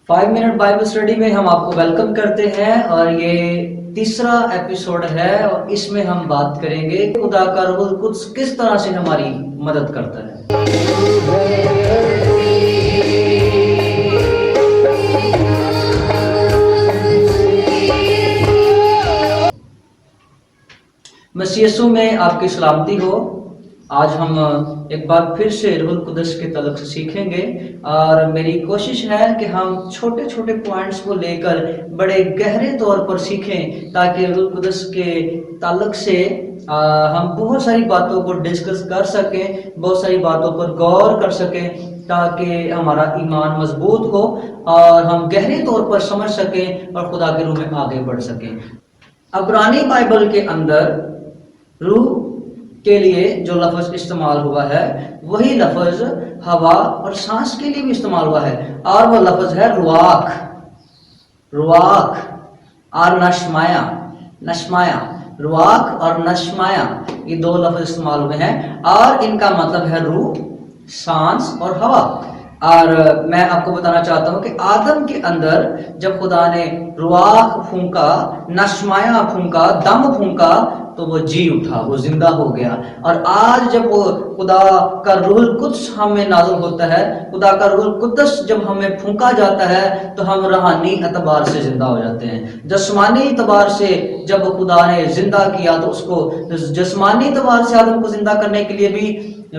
5 minute Bible study میں ہم آپ کو ویلکم کرتے ہیں اور یہ تیسرا ایپیسوڈ ہے اور اس میں ہم بات کریں گے خدا کا روح القدس کس طرح سے ہماری مدد کرتا ہے۔ مسیح یسوع میں آپ کی سلامتی ہو۔ آج ہم ایک بار پھر سے روح القدس کے تعلق سے سیکھیں گے اور میری کوشش ہے کہ ہم چھوٹے چھوٹے پوائنٹس کو لے کر بڑے گہرے طور پر سیکھیں تاکہ روح القدس کے تعلق سے ہم بہت ساری باتوں کو ڈسکس کر سکیں، بہت ساری باتوں پر غور کر سکیں تاکہ ہمارا ایمان مضبوط ہو اور ہم گہرے طور پر سمجھ سکیں اور خدا کے روح میں آگے بڑھ سکیں۔ عبرانی بائبل کے اندر روح کے لیے جو لفظ استعمال ہوا ہے وہی لفظ ہوا اور سانس کے لیے بھی استعمال ہوا ہے، اور وہ لفظ ہے رواق اور نشمایا۔ رواق اور نشمایا یہ دو لفظ استعمال ہوئے ہیں اور ان کا مطلب ہے روح، سانس اور ہوا۔ اور میں آپ کو بتانا چاہتا ہوں کہ آدم کے اندر جب خدا نے رواق پھونکا، نشمایا پھونکا، دم پھونکا تو وہ جی اٹھا، وہ زندہ ہو گیا۔ اور آج جب وہ خدا کا روح القدس ہمیں نازل ہوتا ہے، خدا کا روح القدس جب ہمیں پھونکا جاتا ہے تو ہم روحانی اعتبار سے زندہ ہو جاتے ہیں۔ جسمانی اعتبار سے جب خدا نے زندہ کیا تو اس کو جسمانی اعتبار سے آدم کو زندہ کرنے کے لیے بھی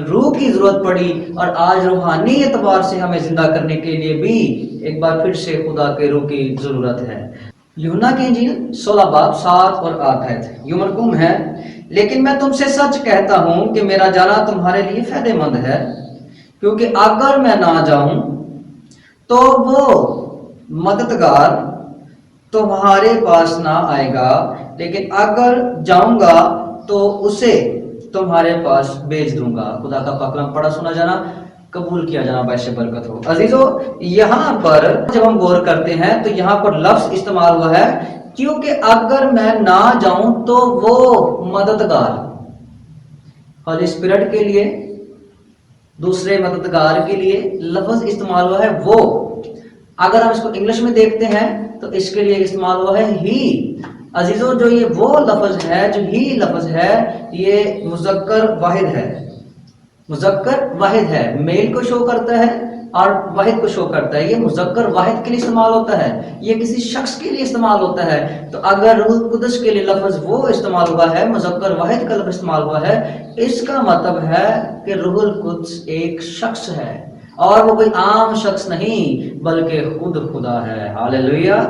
روح کی ضرورت پڑی، اور آج روحانی اعتبار سے ہمیں زندہ کرنے کے لیے بھی ایک بار پھر سے خدا کے روح کی ضرورت ہے۔ یوحنا کی انجیل 16 باب 7 اور 8 آیت یوں مرقوم ہے، لیکن میں تم سے سچ کہتا ہوں کہ میرا جانا تمہارے لیے فائدہ مند ہے، کیونکہ اگر میں نہ جاؤں تو وہ مددگار تمہارے پاس نہ آئے گا، لیکن اگر جاؤں گا تو اسے تمہارے پاس بھیج دوں گا۔ خدا کا پاک کلام پڑھا سنا جانا قبول کیا جانا باعث برکت ہو۔ عزیزو، یہاں پر جب ہم غور کرتے ہیں تو یہاں پر لفظ استعمال ہوا ہے کیونکہ اگر میں نہ جاؤں تو وہ مددگار، ہولی اسپرٹ کے لیے، دوسرے مددگار کے لیے لفظ استعمال ہوا ہے وہ۔ اگر ہم اس کو انگلش میں دیکھتے ہیں تو اس کے لیے استعمال ہوا ہے ہی۔ عزیزو، جو یہ وہ لفظ ہے، جو ہی لفظ ہے، یہ مذکر واحد ہے، مذکر واحد ہے، میل کو شو کرتا ہے اور واحد کو شو کرتا ہے۔ یہ مذکر واحد کے لیے استعمال ہوتا ہے، یہ کسی شخص کے لیے استعمال ہوتا ہے۔ تو اگر روح القدس کے لیے لفظ وہ استعمال ہوا ہے، مذکر واحد کا لفظ استعمال ہوا ہے، اس کا مطلب ہے کہ روح القدس ایک شخص ہے، اور وہ کوئی عام شخص نہیں بلکہ خود خدا ہے۔ ہاللیلویہ!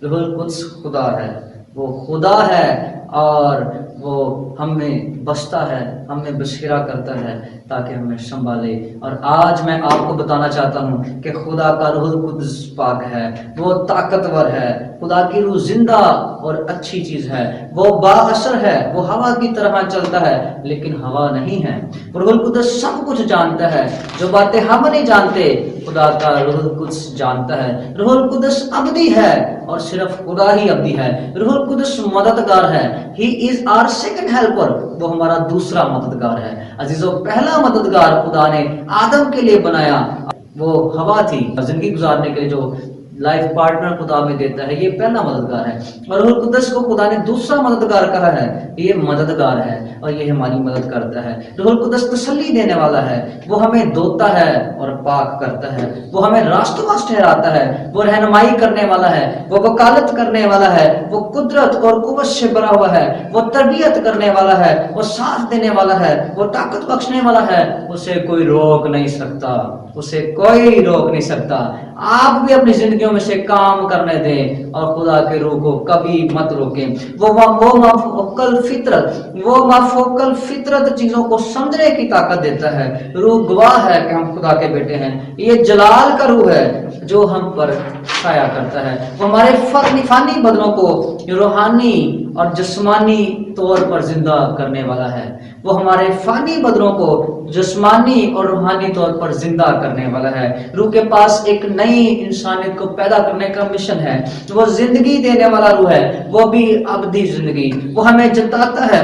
روح القدس خدا ہے، وہ خدا ہے اور وہ ہم میں بستا ہے، ہم میں بشیرہ کرتا ہے تاکہ ہمیں سنبھالے۔ اور آج میں آپ کو بتانا چاہتا ہوں کہ خدا کا روح القدس پاک ہے، وہ طاقتور ہے، خدا کی روح زندہ اور اچھی چیز ہے، وہ با اثر ہے، وہ ہوا کی طرح چلتا ہے لیکن ہوا نہیں ہے۔ روح القدس سب کچھ جانتا ہے، جو باتیں ہم نہیں جانتے خدا کا روح القدس جانتا ہے۔ روح القدس ابدی ہے اور صرف خدا ہی ابدی ہے۔ روح القدس مددگار ہے، ہی از آر سیکنڈ ہیلپر، وہ ہمارا دوسرا مددگار ہے۔ عزیزو، پہلا مددگار خدا نے آدم کے لیے بنایا وہ ہوا تھی، زندگی گزارنے کے لیے جو لائف پارٹنر خدا میں دیتا ہے، یہ پہلا مددگار ہے۔ اور روح القدس کو خدا نے دوسرا مددگار کہا ہے، یہ مددگار ہے اور یہ ہماری مدد کرتا ہے۔ روح القدس تسلی دینے والا ہے، وہ ہمیں دھوتا ہے اور پاک کرتا ہے، وہ ہمیں راست باز ٹھہراتا ہے، وہ رہنمائی کرنے والا ہے، وہ وکالت کرنے والا ہے، وہ قدرت اور قوت سے بھرا ہوا ہے، وہ تربیت کرنے والا ہے، وہ ساتھ دینے والا ہے، وہ طاقت بخشنے والا ہے، اسے کوئی روک نہیں سکتا، اسے کوئی روک نہیں سکتا۔ آپ بھی اپنی زندگیوں میں سے کام کرنے دیں اور خدا کے روح کو کبھی مت روکیں۔ وہ مافوقل فطرت چیزوں کو سمجھنے کی طاقت دیتا ہے۔ روح گواہ ہے کہ ہم خدا کے بیٹے ہیں۔ یہ جلال کا روح ہے جو ہم پر چھایا کرتا ہے، وہ ہمارے فانی بدنوں کو روحانی اور جسمانی طور پر زندہ کرنے والا ہے، وہ ہمارے فانی بدنوں کو جسمانی اور روحانی طور پر زندہ کرنے والا ہے۔ روح کے پاس ایک نئی انسانیت کو پیدا کرنے کا مشن ہے، وہ زندگی دینے والا روح ہے، وہ بھی ابدی زندگی۔ وہ ہمیں جتاتا ہے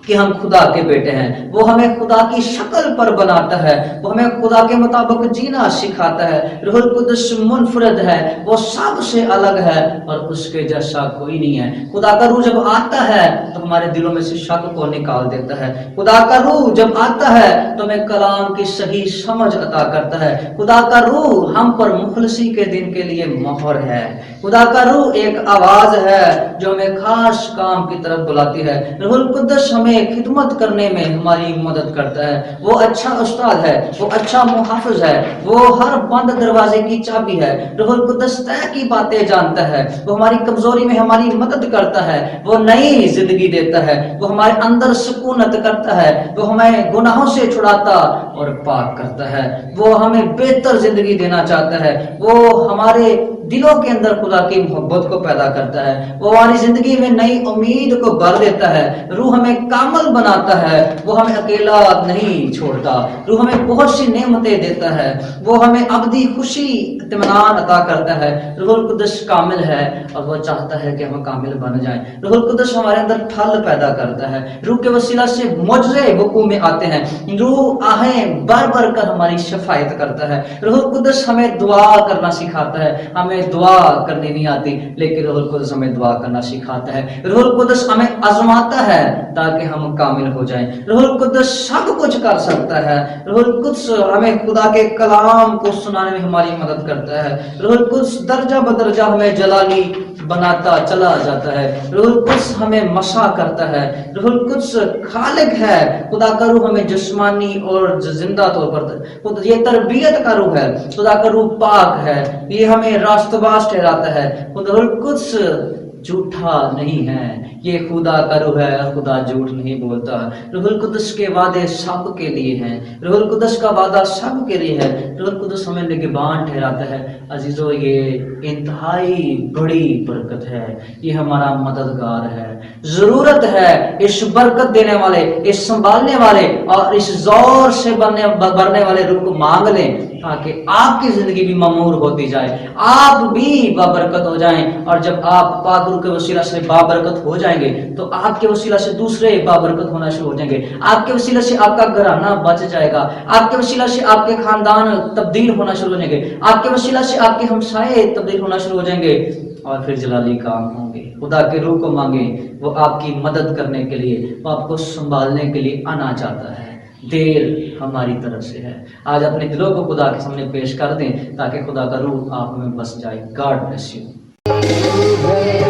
کہ ہم خدا کے بیٹے ہیں، وہ ہمیں خدا کی شکل پر بناتا ہے، وہ ہمیں خدا کے مطابق جینا سکھاتا ہے۔ روح القدس منفرد ہے، وہ سب سے الگ ہے اور اس کے جیسا کوئی نہیں ہے۔ خدا کا روح جب آتا ہے تو ہمارے دلوں میں سے شک کو نکال دیتا ہے۔ خدا کا روح جب آتا ہے تو ہمیں کلام کی صحیح سمجھ عطا کرتا ہے۔ خدا کا روح ہم پر مخلصی کے دن کے لیے مہر ہے۔ خدا کا روح ایک آواز ہے جو ہمیں خاص کام کی طرف بلاتی ہے۔ روح القدس ہمیں خدمت کرنے میں ہماری مدد کرتا ہے۔ وہ اچھا استاد ہے، وہ اچھا محافظ ہے، وہ ہر بند دروازے کی چابی ہے۔ روح القدس طے کی باتیں جانتا ہے، وہ ہماری کمزوری میں ہماری مدد کرتا ہے، وہ نئی زندگی دیتا ہے، وہ ہمارے اندر سکونت کرتا ہے، وہ ہمیں گناہوں سے چھڑاتا اور پاک کرتا ہے، وہ ہمیں بہتر زندگی دینا چاہتا ہے، وہ ہمارے دلوں کے اندر خدا کی محبت کو پیدا کرتا ہے، وہ ہماری زندگی میں نئی امید کو بھر دیتا ہے۔ روح ہمیں کامل بناتا ہے، وہ ہمیں اکیلا نہیں چھوڑتا، روح ہمیں بہت سی نعمتیں دیتا ہے، وہ ہمیں ابدی خوشی اطمینان عطا کرتا ہے۔ روح القدس کامل ہے اور وہ چاہتا ہے کہ ہم کامل بن جائیں۔ روح القدس ہمارے اندر پھل پیدا کرتا ہے، روح کے وسیلہ سے معجزے وقوع میں آتے ہیں، روح آہیں بھر بھر کر ہماری شفاعت کرتا ہے۔ روح القدس ہمیں دعا کرنا سکھاتا ہے، ہمیں دعا کرنی نہیں آتی لیکن روح القدس ہمیں دعا کرنا سکھاتا ہے۔ روح القدس ہمیں آزماتا ہے تاکہ ہم کامل ہو جائیں۔ روح القدس سب کچھ کر سکتا ہے۔ روح القدس ہمیں خدا کے کلام کو سنانے میں ہماری مدد کرتا ہے۔ روح القدس درجہ بدرجہ ہمیں جلالی بناتا چلا جاتا ہے۔ روح القدس ہمیں مسا کرتا ہے۔ روح القدس خالق ہے۔ خدا کا روح ہمیں جسمانی اور زندہ طور پر، یہ تربیت کا روح ہے، خدا کا روح پاک ہے، یہ ہمیں راست باز ٹھہراتا ہے۔ خدا القدس جھوٹا نہیں ہے، یہ خدا کا روح ہے، خدا جھوٹ نہیں بولتا۔ روح القدس کے وعدے سب کے لیے ہیں، روح القدس کا وعدہ سب کے لیے ہے۔ روح القدس ہمیں نگہبان ٹھہراتا ہے۔ عزیزو، یہ انتہائی بڑی برکت ہے، یہ ہمارا مددگار ہے۔ ضرورت ہے اس برکت دینے والے، اس سنبھالنے والے اور اس زور سے بھرنے والے روح کو مانگ لیں تاکہ آپ کی زندگی بھی معمور ہوتی جائے، آپ بھی بابرکت ہو جائیں، اور جب آپ پاک روح کے وسیلہ سے بابرکت ہو جائیں گے تو آپ کے وسیلہ سے دوسرے بابرکت ہونا شروع ہو جائیں گے، آپ کے وسیلہ سے آپ کا گھرانہ بچ جائے گا، آپ کے وسیلہ سے آپ کے خاندان تبدیل ہونا شروع ہو جائیں گے، آپ کے وسیلہ سے آپ کے ہمسائے تبدیل ہونا شروع ہو جائیں گے، اور پھر جلالی کام ہوں گے۔ خدا کے روح کو مانگیں، وہ آپ کی مدد کرنے کے لیے، وہ آپ کو سنبھالنے کے لیے آنا چاہتا ہے۔ دیر ہماری طرف سے ہے۔ آج اپنے دلوں کو خدا کے سامنے پیش کر دیں تاکہ خدا کا روح آپ میں بس جائے۔ God bless you.